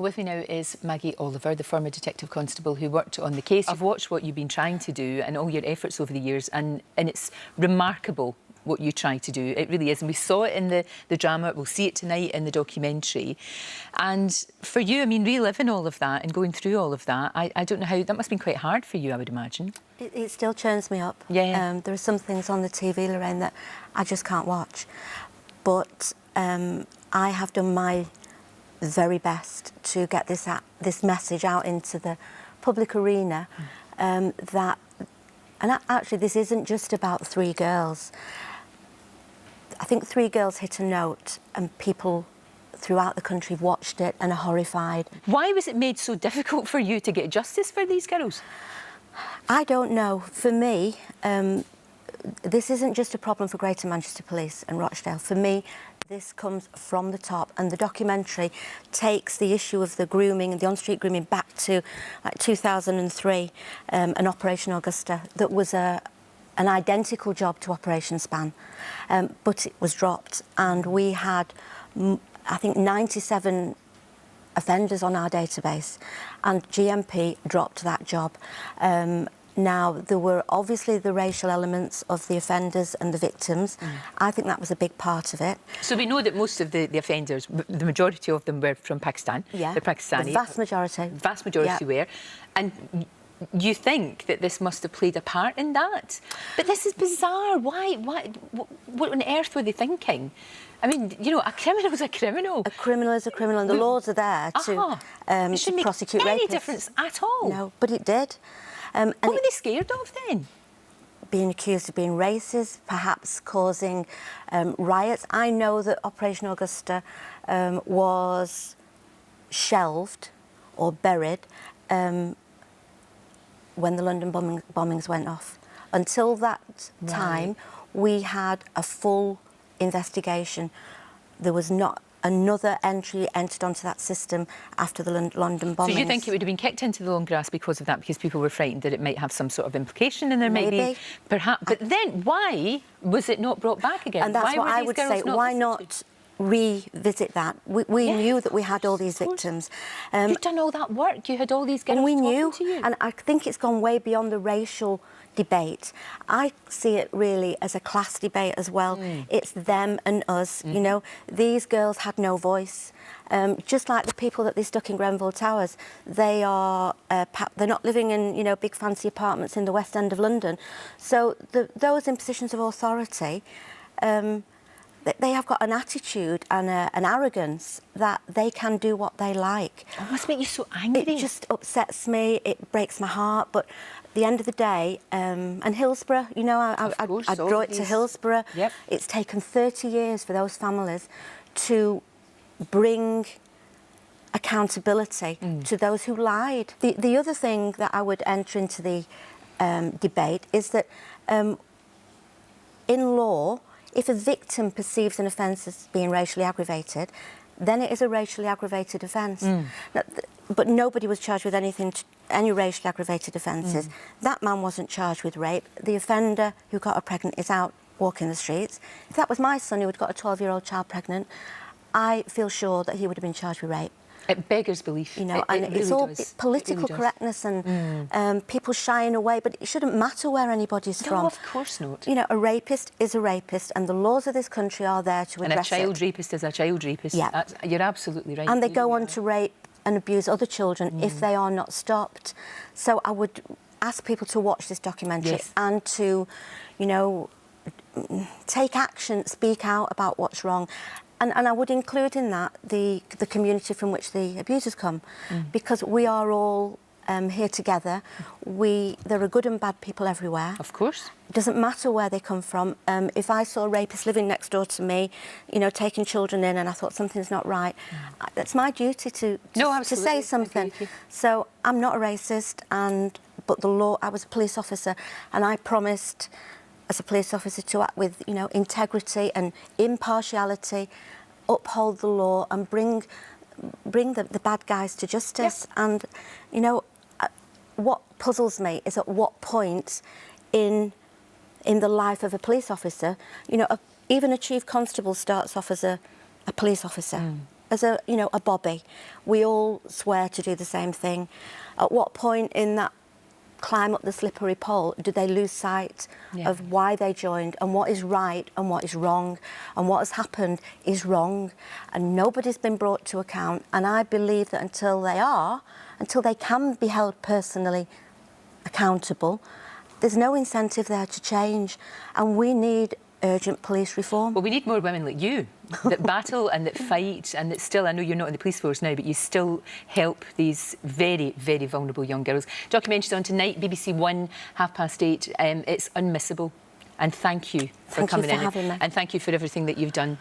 With me now is Maggie Oliver, the former Detective Constable who worked on the case. I've watched what you've been trying to do and all your efforts over the years, and it's remarkable what you try to do. It really is. And we saw it in the drama. We'll see it tonight in the documentary. And for you, I mean, reliving all of that and going through all of that, I don't know how... That must have been quite hard for you, I would imagine. It still churns me up. Yeah. There are some things on the TV, Lorraine, that I just can't watch. But I have done my very best to get this message out into the public arena, that... And actually, this isn't just about 3 girls. I think 3 girls hit a note and people throughout the country watched it and are horrified. Why was it made so difficult for you to get justice for these girls? I don't know. For me, this isn't just a problem for Greater Manchester Police and Rochdale. For me, this comes from the top, and the documentary takes the issue of the grooming and the on-street grooming back to like 2003, an Operation Augusta that was an identical job to Operation Span, but it was dropped, and we had, I think, 97 offenders on our database, and GMP dropped that job. Now, there were obviously the racial elements of the offenders and the victims. I think that was a big part of it. So we know that most of the offenders, the majority of them were from Pakistan. Yeah, they're Pakistani. the vast majority. Vast majority were. And you think that this must have played a part in that? But this is bizarre. Why? What on earth were they thinking? I mean, you know, a criminal's a criminal. A criminal is a criminal, and the laws are there to prosecute rapists. Any difference at all? No, but it did. What were they scared of then? Being accused of being racist, perhaps causing riots. I know that Operation Augusta was shelved or buried when the London bombings went off. Until that time, we had a full investigation. There was not another entry entered onto that system after the London bombings. So you think it would have been kicked into the long grass because of that, because people were frightened that it might have some sort of implication, and there might be perhaps... But then why was it not brought back again? And that's what I would say. Why not revisit that? We knew that we had all these victims. You'd done all that work. You had all these girls talking to you. And I think it's gone way beyond the racial debate. I see it really as a class debate as well. It's them and us. You know, these girls had no voice. Just like the people that they stuck in Grenfell Towers, they are they're not living in, you know, big fancy apartments in the West End of London. So those in positions of authority, they have got an attitude and an arrogance that they can do what they like. It must make you so angry. It just upsets me. It breaks my heart. But at the end of the day, and Hillsborough, you know, I draw it to Hillsborough. Yep. It's taken 30 years for those families to bring accountability to those who lied. The other thing that I would enter into the debate is that in law, if a victim perceives an offence as being racially aggravated, then it is a racially aggravated offence. Now, but nobody was charged with any racially aggravated offences. That man wasn't charged with rape. The offender who got her pregnant is out walking the streets. If that was my son who had got a 12-year-old child pregnant, I feel sure that he would have been charged with rape. It beggars belief. You know, and it's all political correctness and people shying away, but it shouldn't matter where anybody's from. No, of course not. You know, a rapist is a rapist, and the laws of this country are there to address it. And a child rapist is a child rapist. Yeah. You're absolutely right. And they go on to rape and abuse other children if they are not stopped. So I would ask people to watch this documentary and to, you know, take action, speak out about what's wrong. And I would include in that the community from which the abusers come, because we are all here together. There are good and bad people everywhere. Of course. It doesn't matter where they come from. If I saw a rapist living next door to me, you know, taking children in, and I thought something's not right, it's my duty to say something. So I'm not a racist, but the law. I was a police officer, and I promised, as a police officer, to act with, you know, integrity and impartiality, uphold the law and bring the bad guys to justice. And, you know, what puzzles me is at what point in the life of a police officer, you know, even a chief constable starts off as a police officer. as a, you know, a bobby. We all swear to do the same thing. At what point in that climb up the slippery pole do they lose sight of why they joined and what is right and what is wrong, and what has happened is wrong, and nobody's been brought to account. And I believe that until they can be held personally accountable, there's no incentive there to change, and we need urgent police reform. Well, we need more women like you that battle and that fight and that still, I know you're not in the police force now, but you still help these very, very vulnerable young girls. Documentary's on tonight, BBC One, 8:30. It's unmissable. And thank you for coming in. Having me. And thank you for everything that you've done.